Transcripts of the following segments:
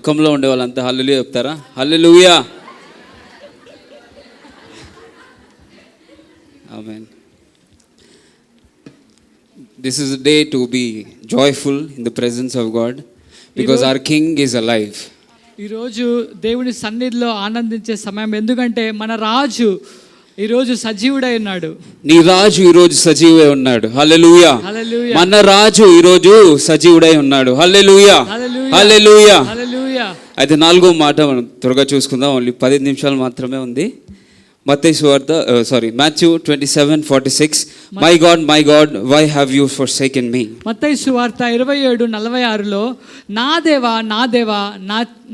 దుఃఖంలో ఉండే వాళ్ళంతా హల్లెలూయా చెప్తారా? హల్లెలూయా. ఆమేన్. This is a day to be joyful in the presence of God because our King is alive. ఈరోజు దేవుని సన్నిధిలో ఆనందించే సమయం, ఎందుకంటే మన రాజు ఈరోజు సజీవుడై ఉన్నాడు. నీ రాజు ఈరోజు సజీవుడై ఉన్నాడు. హల్లెలూయా. హల్లెలూయా. మన రాజు ఈరోజు సజీవుడై ఉన్నాడు. హల్లెలూయా. హల్లెలూయా. హల్లెలూయా. అయితే 4వ మాట మనం త్వరగా చూసుకుందాం. ఓన్లీ 10 నిమిషాలు మాత్రమే ఉంది. Matthew 27:46. My God, why have you forsaken me? మత్తయి సువార్త 27:46లో నా దేవా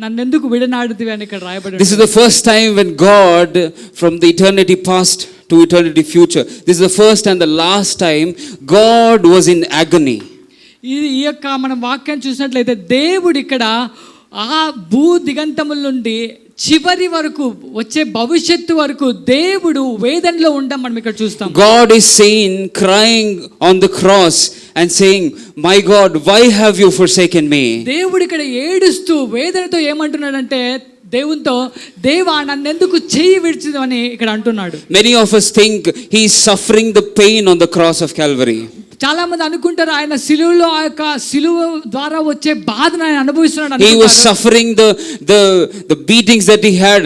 నన్నెందుకు విడనాడుతివి అని ఇక్కడ రాయబడింది. This is the first time when God, from the eternity past to eternity future, this is the first and the last time God was in agony. ఈ యొక్క మనం వాక్యాన్ని చూసినట్లయితే దేవుడు ఇక్కడ ఆ భూ దిగంతముల నుండి చివరి వరకు వచ్చే భవిష్యత్తు వరకు దేవుడు వేదనలో ఉండడం మనం ఇక్కడ చూస్తాం. God is seen crying on the cross and saying, my God, why have you forsaken me? దేవుడు ఇక్కడ ఏడుస్తూ వేదనతో ఏమంటున్నాడంటే దేవునితో, దేవా నన్నెందుకు చెయ్యి విడిచిదు అని ఇక్కడ అంటున్నాడు. Many of us think he is suffering the pain on the cross of Calvary. చాలా మంది అనుకుంటారు ఆయన సిలువలో ఆ యొక్క సిలువ ద్వారా వచ్చే బాధను ఆయన అనుభవిస్తున్నాడు. He was suffering the beatings that he had,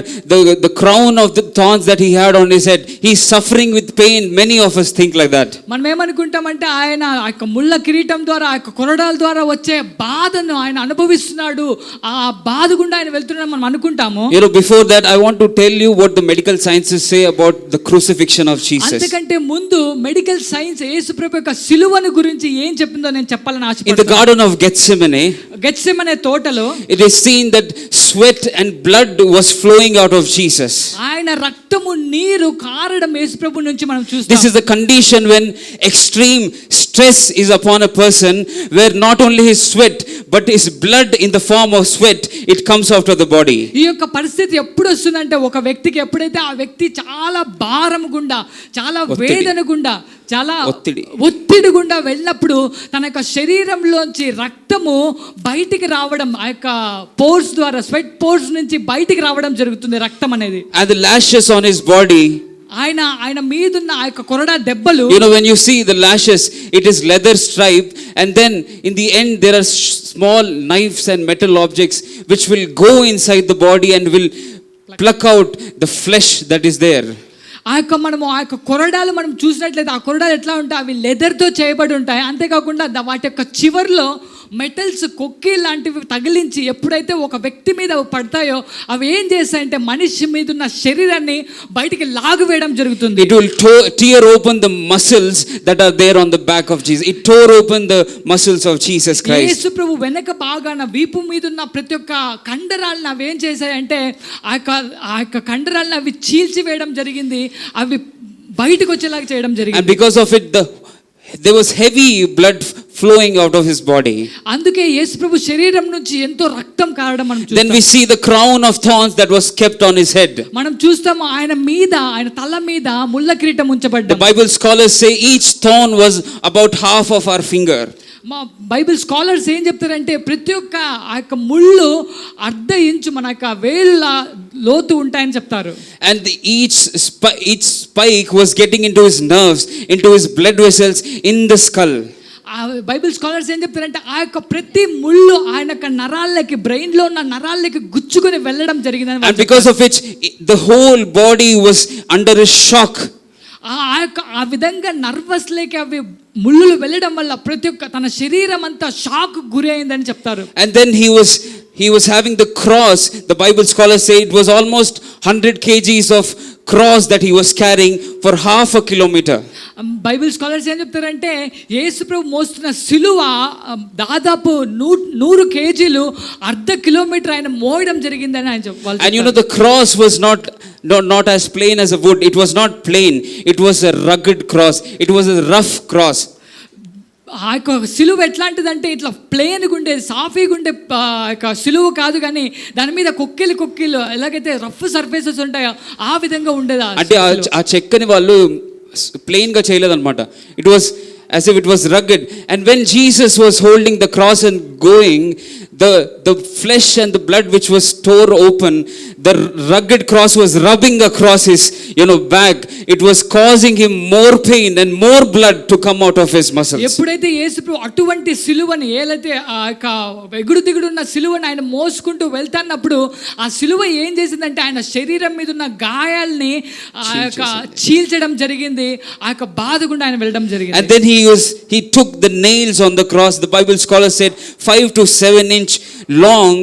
the crown of the thorns that he had on his head. He is suffering with pain. Many of us think like that. మనం ఏమనుకుంటామంటే ఆయన ఆ యొక్క ముళ్ళ కిరీటం ద్వారా ఆ యొక్క కొరడాల ద్వారా వచ్చే బాధను ఆయన అనుభవిస్తున్నాడు, ఆ బాధ గుండా ఆయన వెళ్తున్నాడు మనం అనుకుంటాము. Before that I want to tell you what the medical sciences say about the crucifixion of Jesus. అంతకంటే ముందు మెడికల్ సైన్స్ యేసుప్రభు యొక్క సిలువను గురించి ఏం చెప్పిందో నేను చెప్పాలని ఆశపడుతున్నాను. In the garden of Gethsemane తోటలో it is seen that sweat and blood was flowing out of Jesus. ఆయన రక్తము నీరు కారడం యేసుప్రభు నుంచి మనం చూస్తాం. This is the condition when extreme stress is upon a person, where not only his sweat but his blood in the form of sweat, it comes out of the body. ఈ యొక్క పరిస్థితి ఎప్పుడు వస్తుందంటే ఒక వ్యక్తికి ఎప్పుడైతే ఆ వ్యక్తి చాలా భారం గుండా, చాలా వేదన గుండా, చాలా ఒత్తిడి గుండా వెళ్ళినప్పుడు తన యొక్క శరీరంలోంచి రక్తము బయటికి రావడం, ఆ యొక్క పోర్స్ ద్వారా, స్వెట్ పోర్స్ నుంచి బయటికి రావడం జరుగుతుంది రక్తం అనేది. And the lashes on his body, ఆయన మీదున్న ఆ యొక్క కొరడా దెబ్బలు, when you see the lashes, it is leather stripe, and then in the end there are small knives and metal objects which will go inside the body and will pluck out the flesh that is there. ఆ యొక్క కొరడాలు మనం చూసినట్లయితే ఆ కొరడాలు ఎట్లా ఉంటాయి, అవి లెదర్తో చేయబడి ఉంటాయి. అంతేకాకుండా వాటి యొక్క చివర్లో మెటల్స్ కొక్కి లాంటివి తగిలించి ఎప్పుడైతే ఒక వ్యక్తి మీద పడతాయో అవి ఏం చేస్తాయంటే మనిషి మీద ఉన్న శరీరాన్ని బయటికి లాగువేయడం జరుగుతుంది. It will tear open the muscles that are there on the back of Jesus. It tore open the muscles of Jesus Christ. యేసు ప్రభు వెనక భాగాన వీపు మీద ఉన్న ప్రతి ఒక్క కండరాలను అవి ఏం చేశాయంటే ఆ యొక్క కండరాలను అవి చీల్చివేయడం జరిగింది, అవి బయటకు వచ్చేలాగా చేయడం జరిగింది. And because of it there was heavy blood flowing out of his body. అందుకే యేసు ప్రభు శరీరం నుంచి ఎంతో రక్తం కారడం మనం చూస్తాం. Then we see the crown of thorns that was kept on his head. మనం చూస్తాము ఆయన తల మీద ముళ్ళ కిరీటం ఉంచబడ్డం. The Bible scholars say each thorn was about half of our finger. మా బైబిల్ స్కాలర్స్ ఏం చెప్తారంటే ప్రతి ఒక్క ఆ యొక్క ముళ్ళు అర్ధ ఇంచు మన యొక్క వేళ్ళ లోతు ఉంటాయని చెప్తారు. And each spike was getting into his nerves, into his blood vessels in the skull. Bible scholars ఏం చెప్తారంటే ఆ యొక్క ప్రతి ముళ్ళు ఆయన యొక్క నరాలకి, బ్రెయిన్ లో ఉన్న నరాలకి గుచ్చుకొని వెళ్ళడం జరిగిందని. And because of which the whole body was under a shock. ఆ విధంగా నర్వస్ లేక అవి ముళ్ళులు వెళ్ళడం వల్ల ప్రతి ఒక్క తన శరీరం అంతా షాక్ గురి అయిందని చెప్తారు. And then he was having the cross. The Bible scholars say it was almost 100 kgs of cross that he was carrying for half a kilometer. Bible scholars ఏం చెప్తారంటే యేసు ప్రభు మోస్తున్న సిలువ దాదాపు 100 కేజీలు అర్ధ కిలోమీటర్ ఆయన మోయడం జరిగిందని ఆయన చెప్పాలి. And the cross was not as plain as a wood. It was not plain. It was a rugged cross. It was a rough cross. ఆ యొక్క సిలువ ఎట్లాంటిదంటే ఇట్లా ప్లేన్ గుండే, సాఫీగా ఉండే యొక్క సిలువ కాదు, కానీ దాని మీద కొక్కిలు ఎలాగైతే రఫ్ సర్ఫేసెస్ ఉంటాయో ఆ విధంగా ఉండేది. అంటే ఆ చెక్కని వాళ్ళు ప్లెయిన్ గా చేయలేదన్నమాట. It was as if it was rugged. And when Jesus was holding the cross and going, the flesh and the blood which was tore open, the rugged cross was rubbing across his, back. It was causing him more pain and more blood to come out of his muscles. ఎప్పుడైతే యేసుప్రభు అటువంటి సిలువని ఏలైతే ఆ యొక్క ఎగుడు దిగుడున్న సిలువని ఆయన మోసుకుంటూ వెళ్తున్నప్పుడు ఆ సిలువ ఏం చేసిందంటే ఆయన శరీరం మీద ఉన్న గాయాల్ని ఆ యొక్క చీల్చడం జరిగింది. ఆ యొక్క బాధ గుండా ఆయన వెళ్ళడం జరిగింది. And then he took the nails on the cross. The Bible scholars said 5 to 7 inch long,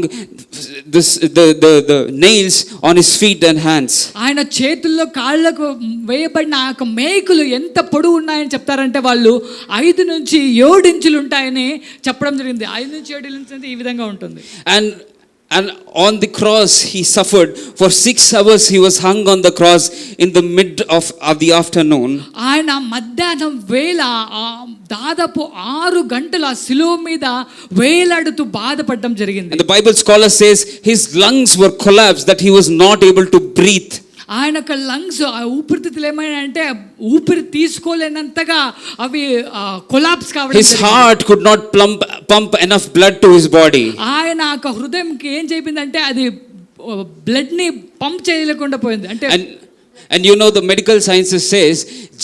the nails on his feet and hands. ఆయన చేతుల్లో కాళ్ళకు వేయబడిన ఆ యొక్క మేకులు ఎంత పొడవు ఉన్నాయని చెప్తారంటే వాళ్ళు 5 నుంచి 7 ఇంచులు ఉంటాయని చెప్పడం జరిగింది. 5 నుంచి 7 ఇంచులు అంటే ఈ విధంగా ఉంటుంది. And on the cross he suffered. For 6 hours he was hung on the cross in the mid of the afternoon. ఆయన మధ్యాహ్నం వేళ దాదాపు 6 గంటల సిలువ మీద వేలాడుతూ బాధపడడం జరిగింది. And the Bible scholar says his lungs were collapsed, that he was not able to breathe. ఆయన యొక్క లంగ్స్ ఊపిరితిత్తులు ఏమైనా అంటే ఊపిరి తీసుకోలేనంతగా అవి కొలాప్స్ కావడం. His heart could not pump enough blood to his body. ఆయన యొక్క హృదయంకి ఏం చెప్పిందంటే అది బ్లడ్ ని పంప్ చేయలేకుండా పోయింది. అంటే and the medical sciences says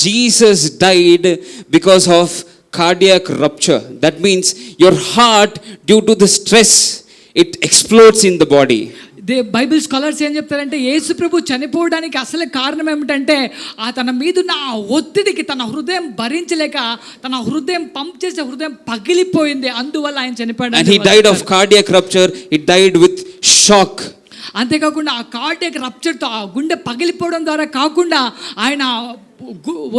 Jesus died because of cardiac rupture. That means your heart, due to the stress, it explodes in the body. Bible scholars ఏం చెప్తారంటే యేసు ప్రభు చనిపోవడానికి అసలు కారణం ఏమిటంటే తన మీదున్న ఆ ఒత్తిడికి తన హృదయం భరించలేక తన హృదయం పంప్ చేసే హృదయం పగిలిపోయింది. అందువల్ల ఆయన చనిపోయాడు. And he died of cardiac rupture. He died with shock. అంతేకాకుండా ఆ కార్డియాక్ రప్చర్తో ఆ గుండె పగిలిపోవడం ద్వారా కాకుండా ఆయన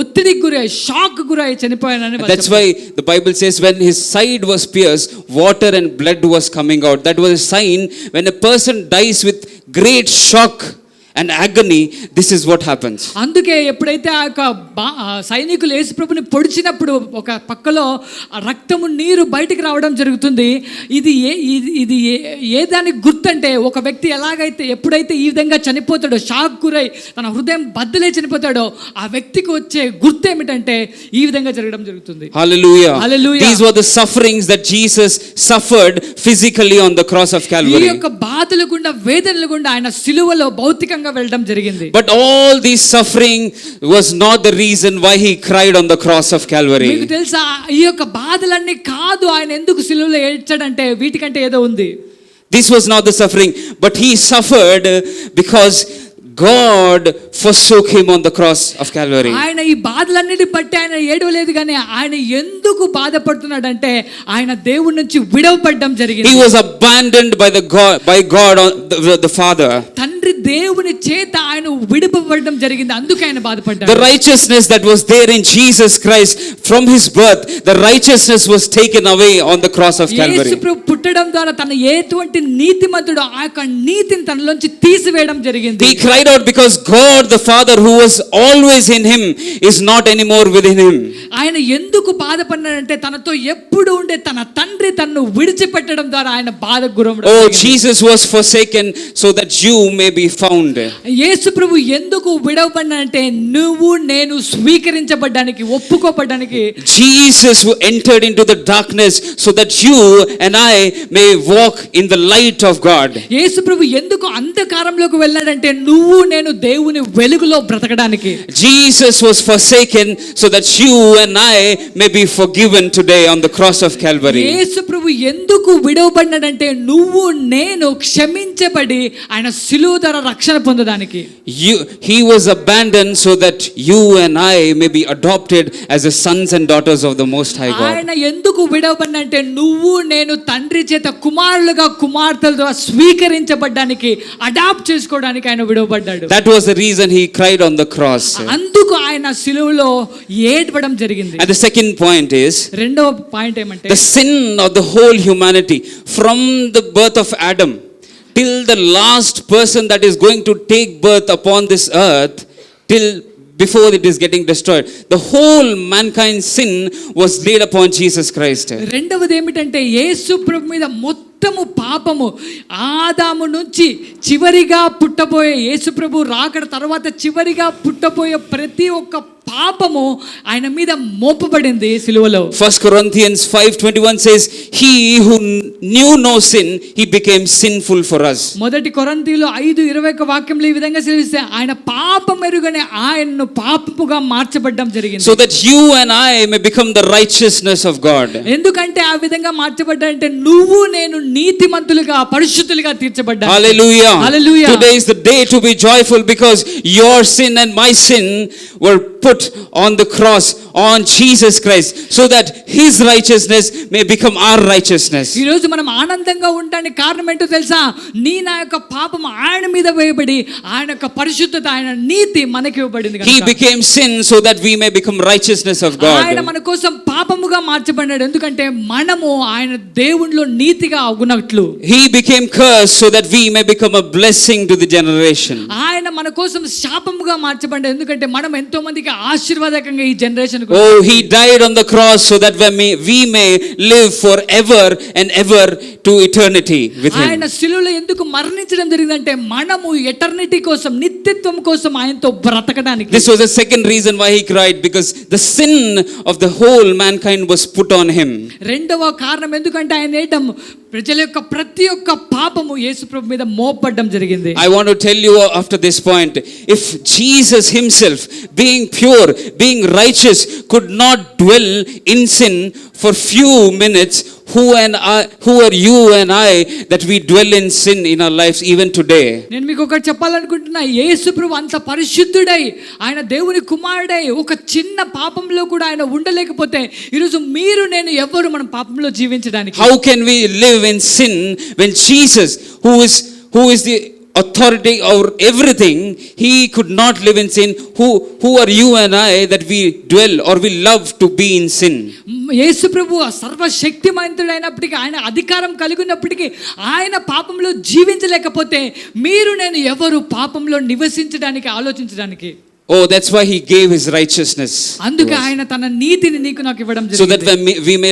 ఒత్తిడికి గురై షాక్ గురై చనిపోయానని. That's why the Bible says when his side was pierced, water and blood was coming out. That was a sign when a person dies with great shock and agony, this is what happens. అందుకే ఎప్పుడైతే ఆ యొక్క సైనికులు యేసు ప్రభుని పొడిచినప్పుడు ఒక పక్కలో రక్తము నీరు బయటికి రావడం జరుగుతుంది. ఇది ఏ దానికి గుర్తంటే ఒక వ్యక్తి ఎప్పుడైతే ఈ విధంగా చనిపోతాడో, షాక్ గురై తన హృదయం బద్దలై చనిపోతాడో ఆ వ్యక్తికి వచ్చే గుర్తు ఏమిటంటే ఈ విధంగా జరగడం జరుగుతుంది. Hallelujah. Hallelujah. These were the sufferings that Jesus suffered physically on the cross of Calvary. ఈ యొక్క బాధల గుండా వేదనల గుండా ఆయన సిలువలో భౌతికంగా వెళ్ళడం జరిగింది. But all these suffering was not the reason why he cried on the cross of Calvary. మీకు తెలుసా ఈ యొక్క బాధలన్నీ కాదు ఆయన ఎందుకు సిలువలో ఏడ్చాడంటే వీటికంటే ఏదో ఉంది. This was not the suffering, but he suffered because God forsook him on the cross of Calvary. ఆయన ఈ బాధలన్నిటి బట్టి ఆయన ఏడవలేదు కానీ ఆయన ఎందుకు బాధపడుతున్నాడంటే ఆయన దేవుడి నుంచి విడవబడడం జరిగింది. He was abandoned by God the Father. తండ్రి దేవుని చేత ఆయన విడిపబడడం జరిగింది. అందుకే ఆయన బాధపడ్డాడు. The righteousness that was there in Jesus Christ from his birth, the righteousness was taken away on the cross of Calvary. యేసు ప్రభు పుట్టడం ద్వారా తన ఎటువంటి నీతిమంతుడు ఆ యొక్క నీతిని తనలోంచి తీసివేయడం జరిగింది. He cried out because God the Father who was always in him is not anymore within him. ఆయన ఎందుకు బాధపడినాడంటే తనతో ఎప్పుడు ఉండే తన తండ్రి తనను విడిచిపెట్టడం ద్వారా ఆయన బాధకు గురవడం. Oh, Jesus was forsaken so that you may be found. యేసు ప్రభు ఎందుకు విడవబడినాడంటే నువ్వు నేను స్వీకరించబడడానికి ఒప్పుకోబడడానికి. Jesus who entered into the darkness so that you and I may walk in the light of God. యేసు ప్రభు ఎందుకు అంధకారంలోకి వెళ్ళాడంటే నువ్వు నేను దేవుని వెలుగులో బ్రతకడానికి. Jesus was forsaken so that you and I may be forgiven today on the cross of Calvary. యేసు ప్రభు ఎందుకు విడవబడినాడంటే నువ్వు నేను క్షమించబడి ఆయన సిలువ ద్వారా రక్షణ పొందడానికి. He was abandoned so that you and I may be adopted as the sons and daughters of the Most High God. ఆయన ఎందుకు విడవబడినంటే నువ్వు నేను తండ్రి చేత కుమారులుగా కుమార్తెలుగా స్వీకరించబడడానికి అడాప్ట్ చేసుకోవడానికి ఆయన విడవబడ్డాడు. That was the reason he cried on the cross. అందుకు ఆయన సిలువలో ఏడ్వడం జరిగింది. And the second point is, రెండవ పాయింట్ ఏమంటే the sin of the whole humanity from the birth of Adam till the last person that is going to take birth upon this earth, till before it is getting destroyed, the whole mankind sin was laid upon Jesus Christ. రెండవది ఏమిటంటే యేసు ప్రభు మీద మొత్తము పాపము ఆదాము నుంచి చివరిగా పుట్టబోయే యేసుప్రభు రాకడ తర్వాత చివరిగా పుట్టబోయే ప్రతి ఒక్క పాపము ఆయన మీద మోపబడింది సిలువలో. 1 Corinthians 5:21 says, he who knew no sin, he became sinful for us. మొదటి కొరింథీయులు 5:21 వాక్యంలో ఈ విధంగా సెలవిస్తే ఆయన పాపం ఎరుగనే ఆయన్ను పాపముగా మార్చబడ్డం జరిగింది. So that you and I may become the righteousness of God. ఎందుకంటే ఆ విధంగా మార్చబడ్డాడంటే నువ్వు నేను నీతిమంతులుగా పరిశుద్ధులుగా తీర్చబడ్డా. Hallelujah. Hallelujah. Today is the day to be joyful because your sin and my sin were put on the cross on Jesus Christ so that his righteousness may become our righteousness. ఈ రోజు మనం ఆనందంగా ఉండడానికి కారణం ఏంటో తెలుసా? నా యొక్క పాపం ఆయన మీద వేయబడి ఆయన యొక్క పరిశుద్ధత ఆయన నీతి మనకి ఇవ్వబడింది కనుక. He became sin so that we may become righteousness of God. ఆయన మన కోసం పాపముగా మార్చబడ్డాడు ఎందుకంటే మనము ఆయన దేవునిలో నీతిగా అగునట్లు. He became cursed so that we may become a blessing to the generation. ఆయన మన కోసం శాపముగా మార్చబడ్డాడు ఎందుకంటే మనం ఎంతో మందికి ఆశీర్వాదకంగా ఈ generation. Oh, he died on the cross so that we may live forever and ever to eternity with him. ఆయన శిలువలో ఎందుకు మరణించడం జరిగిందంటే మనము ఎటర్నిటీ కోసం నిత్యత్వం కోసం ఆయనతో బ్రతకడానికి. This was the second reason why he cried, because the sin of the whole mankind was put on him. రెండవ కారణం ఎందుకంటే ఆయన ఏటం ప్రజల యొక్క ప్రతి ఒక్క పాపము యేసుప్రభు మీద మోపడం జరిగింది. I want to tell you after this point, if Jesus himself, being pure, being righteous, could not dwell in sin for few minutes, who are you and I that we dwell in sin in our lives even today? నేను మీకు ఒకటి చెప్పాలనుకుంటున్నా, యేసుప్రభు అంత పరిశుద్ధుడై ఆయన దేవుని కుమారుడై ఒక చిన్న పాపంలో కూడా ఆయన ఉండలేకపోతే ఈరోజు మీరు నేను ఎవరు మనం పాపంలో జీవించడానికి? How can we live in sin when Jesus, who is the authority over everything, he could not live in sin? Who are you and I that we dwell or we love to be in sin? యేసుప్రభు సర్వశక్తిమంతుడైనప్పటికీ ఆయన అధికారం కలిగి ఉన్నప్పటికీ ఆయన పాపంలో జీవించలేకపోతే మీరు నేను ఎవరు పాపంలో నివసించడానికి ఆలోచించడానికి? Oh, that's why he gave his righteousness. అందుకే ఆయన తన నీతిని నీకు నాకు ఇవ్వడం జరిగింది. So that we may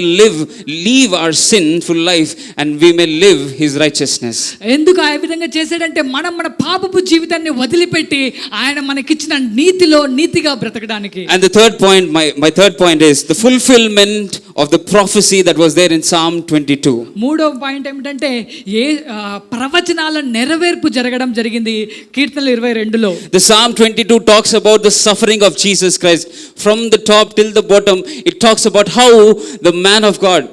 leave our sinful life and we may live his righteousness. ఎందుకు ఆ విధంగా చేశాడంటే మనం మన పాపపు జీవితాన్ని వదిలిపెట్టి ఆయన మనకిచ్చిన నీతిలో నీతిగా బ్రతకడానికి. And the third point, my third point is the fulfillment of the prophecy that was there in Psalm 22. మూడో పాయింట్ ఏమిటంటే ప్రవచనాల నెరవేర్పు జరగడం జరిగింది కీర్తనలు 22లో. The Psalm 22 talks about the suffering of Jesus Christ from the top till the bottom. It talks about how the man of God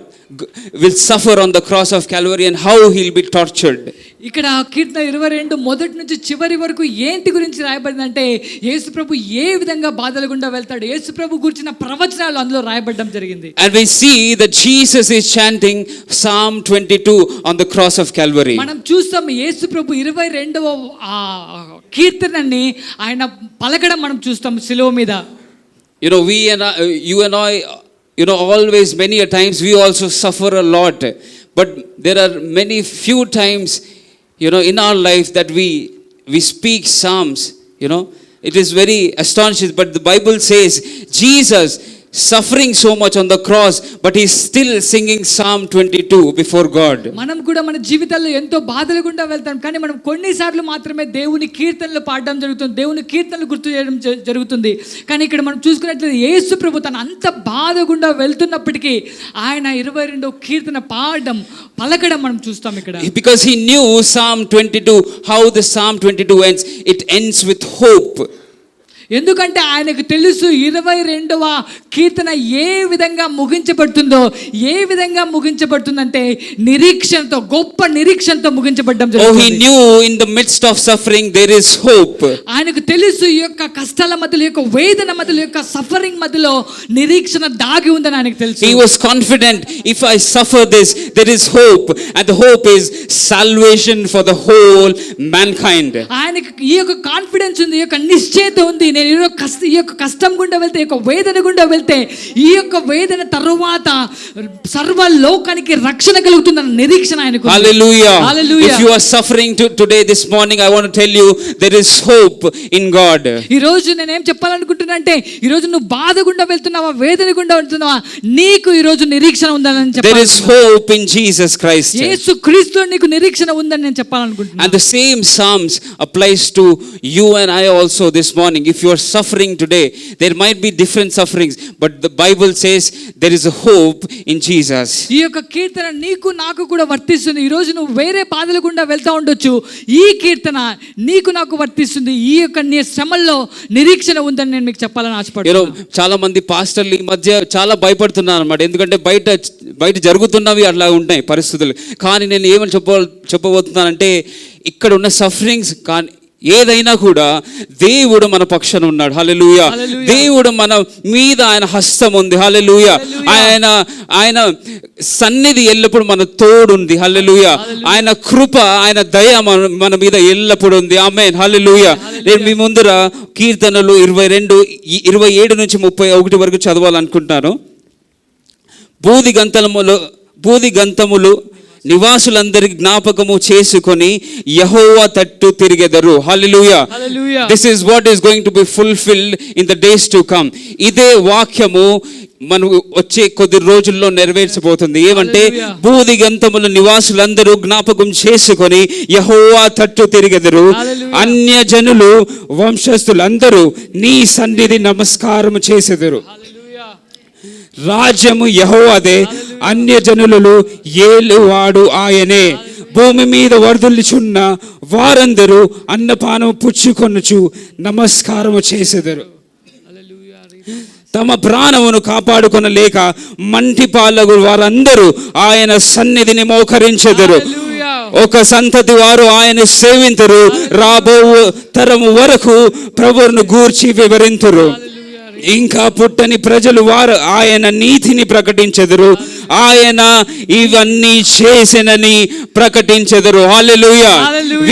will suffer on the cross of Calvary and how he'll be tortured. ఇక్కడ కీర్తన 22 మొదటి నుంచి చివరి వరకు ఏంటి గురించి రాయబడిందంటే యేసుప్రభు ఏ విధంగా బాధల గుండా వెళ్తాడు, యేసుప్రభు గురించిన ప్రవచనాలు అందులో రాయబడడం జరిగింది. And we see that Jesus is chanting Psalm 22 on the cross of Calvary. మనం చూస్తాం యేసుప్రభు 22వ కీర్తనని ఆయన పలకడం మనం చూస్తాం శిలువ మీద. You know, you and I, you know, always many a times we also suffer a lot, but there are many few times, you know, in our life that we speak psalms. You know, it is very astonishing, but the Bible says Jesus suffering so much on the cross, but he's still singing Psalm 22 before God. మనం కూడా మన జీవితాల్లో ఎంతో బాధల గుండా వెళ్తాం, కానీ మనం కొన్నిసార్లు మాత్రమే దేవుని కీర్తనలు పాడడం జరుగుతుంది, దేవుని కీర్తనలు గుర్తు చేయడం జరుగుతుంది. కానీ ఇక్కడ మనం చూసుకున్నట్లయితే యేసు ప్రభు తన అంత బాధ గుండా వెళ్తున్నప్పటికీ ఆయన 22వ కీర్తన పాడడం పలకడం మనం చూస్తాం ఇక్కడ. Because he knew Psalm 22, how the Psalm 22 ends. It ends with hope. ఎందుకంటే ఆయనకు తెలుసు 22వ కీర్తన ఏ విధంగా ముగించబడుతుందో, ఏ విధంగా ముగించబడుతుందంటే నిరీక్షణతో, గొప్ప నిరీక్షణతో ముగించబడడం జరుగుతుంది. Oh, he knew in the midst of suffering there is hope. ఆయనకు తెలుసు ఈ యొక్క కష్టాల మధ్యలో, ఈ యొక్క వేదన మధ్యలో, ఈ యొక్క సఫరింగ్ మధ్యలో నిరీక్షణ దాగి ఉందని ఆయనకు తెలుసు. He was confident, if I suffer this, there is hope, and the hope is salvation for the whole mankind. ఆయనకు ఈ యొక్క కాన్ఫిడెన్స్ ఉంది, ఈ యొక్క నిశ్చయత ఉంది, నేను ఈ యొక్క కష్టం గుండా వెళ్తే, ఈ యొక్క వేదన గుండా వెళ్తే, ఈ యొక్క వేదన తరువాత సర్వలోకానికి రక్షణ కలుగుతుందన్న నిరీక్షణ ఆయనకు. Hallelujah. Hallelujah. If you are suffering today, this morning, I want to tell you there is hope in God. ఈ రోజు నేను ఏం చెప్పాలనుకుంటున్నా అంటే, ఈ రోజు నువ్వు బాధ గుండా వెళ్తున్నావా, వేదన గుండా వెళ్తున్నావా, నీకు ఈ రోజు నిరీక్షణ ఉందని చెప్పాలి. There is hope in Jesus Christ. యేసు క్రీస్తులో నీకు నిరీక్షణ ఉందని నేను చెప్పాలనుకుంటున్నాను. And the same Psalms applies to you and I also this morning. If you are suffering today, there might be different sufferings, but the Bible says there is a hope in Jesus. ఈ యొక్క కీర్తన నీకు నాకు కూడా వర్తిస్తుంది. ఈ రోజు నువ్వు వేరే బాధల గుండా వెళ్తా ఉండొచ్చు, ఈ కీర్తన నీకు నాకు వర్తిస్తుంది. ఈ యొక్క నీ శ్రమల్లో నిరీక్షణ ఉందని నేను మీకు చెప్పాలని ఆశపడుతున్నాను. చాలా మంది పాస్టర్లు ఈ మధ్య చాలా భయపడుతున్నారు అన్నమాట. ఎందుకంటే బయట జరుగుతున్నవి అట్లా ఉంటాయి పరిస్థితులు. కానీ నేను ఏమని చెప్పబోతున్నానంటే, ఇక్కడ ఉన్న సఫరింగ్స్ కానీ ఏదైనా కూడా దేవుడు మన పక్షాన ఉన్నాడు. హల్లెలూయా. దేవుడు మన మీద ఆయన హస్తం ఉంది. హల్లెలూయా. ఆయన సన్నిధి ఎల్లప్పుడు మన తోడు ఉంది. హల్లెలూయా. ఆయన కృప, ఆయన దయ మన మీద ఎల్లప్పుడు ఉంది. ఆమేన్. హల్లెలూయా. నేను మీ ముందర కీర్తనలు 27 నుంచి 31 వరకు చదవాలనుకుంటున్నాను. భూదిగంతములు నివాసులందరి జ్ఞాపకము చేసుకొని యెహోవా తట్టు తిరిగెదరు. Hallelujah. This is what is going to be fulfilled in the days to come. ఇదే వాక్యము మనం వచ్చే కొద్ది రోజుల్లో నెరవేర్చబోతుంది. ఏమంటే, భూదిగంతముల నివాసులందరూ జ్ఞాపకం చేసుకొని యెహోవా తట్టు తిరిగెదరు. అన్యజనులు వంశస్థులందరూ నీ సన్నిధి నమస్కారం చేసెదరు. రాజ్యము యెహోవాదే, అన్యజనులలో ఏలువాడు ఆయనే. భూమి మీద వర్ధిల్లుచున్న వారందరూ అన్నపానము పుచ్చుకొనుచు నమస్కారము చేసెదరు. తమ ప్రాణమును కాపాడుకొనలేక మంటిపాలగు వారందరూ ఆయన సన్నిధిని మోకరించెదరు. ఒక సంతతి వారు ఆయన సేవింతురు, రాబో తరము వరకు ప్రభువును గూర్చి వివరింతురు. ఇంకా పుట్టని ప్రజలు వారు ఆయన నీతిని ప్రకటించెదరు, ఆయన ఇవన్నీ చేసినని ప్రకటించెదరు. హల్లెలూయా.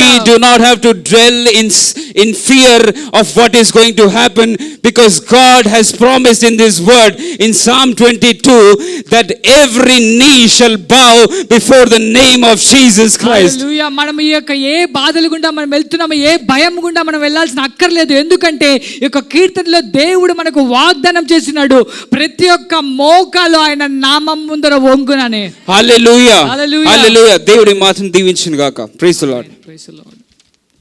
We do not have to dwell in fear of what is going to happen, because God has promised in this word in Psalm 22 that every knee shall bow before the name of Jesus Christ. హల్లెలూయా. మనం ఈ యొక్క ఏ బాధల గుండా మనం వెళ్తున్నామో, ఏ భయం గుండా మనం వెళ్ళాల్సిన అక్కర్లేదు. ఎందుకంటే ఈ యొక్క కీర్తనలో దేవుడు మనకు వాగ్దానం చేసినాడు, ప్రతి ఒక్క మోకాలు ఆయన నామం ముందర వంగుననే. హల్లెలూయా. హల్లెలూయా. దేవుడి మాటను దీవించును గాక. Praise the lord.